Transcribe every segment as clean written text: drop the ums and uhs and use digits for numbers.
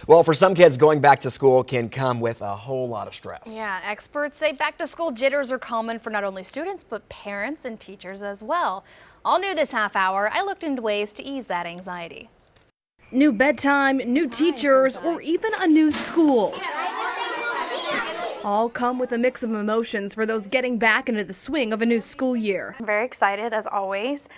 Well, for some kids, going back to school can come with a whole lot of stress. Yeah, experts say back to school jitters are common for not only students, but parents and teachers as well. All new this half hour, I looked into ways to ease that anxiety. New bedtime, new teachers, or even a new school. All come with a mix of emotions for those getting back into the swing of a new school year. I'm very excited as always.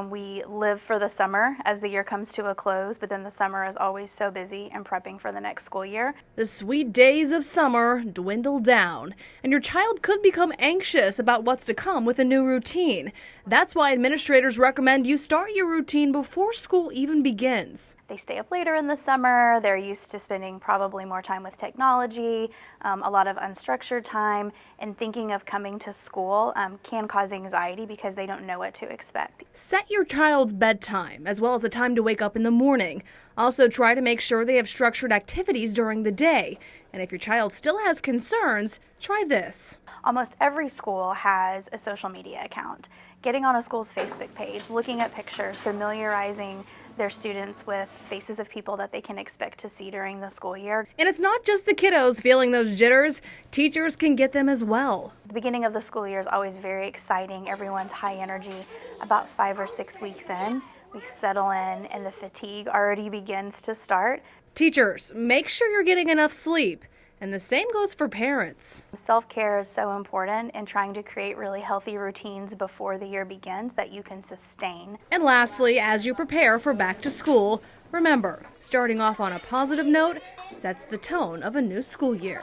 We live for the summer as the year comes to a close, but then the summer is always so busy and prepping for the next school year. The sweet days of summer dwindle down, and your child could become anxious about what's to come with a new routine. That's why administrators recommend you start your routine before school even begins. They stay up later in the summer, they're used to spending probably more time with technology, a lot of unstructured time, and thinking of coming to school can cause anxiety because they don't know what to expect. Set your child's bedtime, as well as a time to wake up in the morning. Also try to make sure they have structured activities during the day. And if your child still has concerns, try this. Almost every school has a social media account. Getting on a school's Facebook page, looking at pictures, familiarizing their students with faces of people that they can expect to see during the school year. And it's not just the kiddos feeling those jitters. Teachers can get them as well. The beginning of the school year is always very exciting. Everyone's high energy. About 5 or 6 weeks in, we settle in and the fatigue already begins to start. Teachers, make sure you're getting enough sleep. And the same goes for parents. Self-care is so important in trying to create really healthy routines before the year begins that you can sustain. And lastly, as you prepare for back to school, remember, starting off on a positive note sets the tone of a new school year.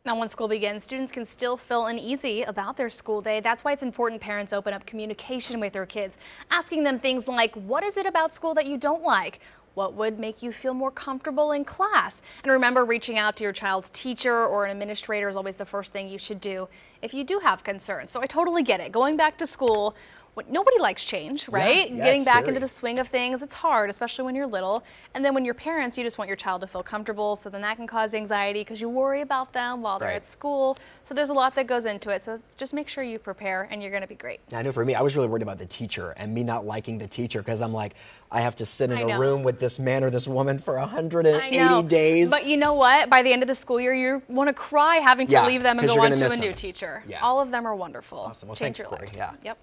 Now, when school begins, students can still feel uneasy about their school day. That's why it's important parents open up communication with their kids, asking them things like, what is it about school that you don't like? What would make you feel more comfortable in class? And remember, reaching out to your child's teacher or an administrator is always the first thing you should do if you do have concerns. So I totally get it. Going back to school, nobody likes change, right? Yeah, Getting back scary. into the swing of things, it's hard, especially when you're little. And then when you're parents, you just want your child to feel comfortable, so then that can cause anxiety because you worry about them while they're Right. at school. So there's a lot that goes into it. So just make sure you prepare and you're going to be great. I know for me, I was really worried about the teacher and me not liking the teacher because I'm like, I have to sit in I a know. room with this man or this woman for I 180 know. days. But you know what? By the end of the school year, you want to cry having to Yeah, leave them and 'cause go you're on gonna to miss a new them. teacher. Yeah. All of them are wonderful. Awesome. Well, Change thanks, your Corey. lives. Yeah. Yep.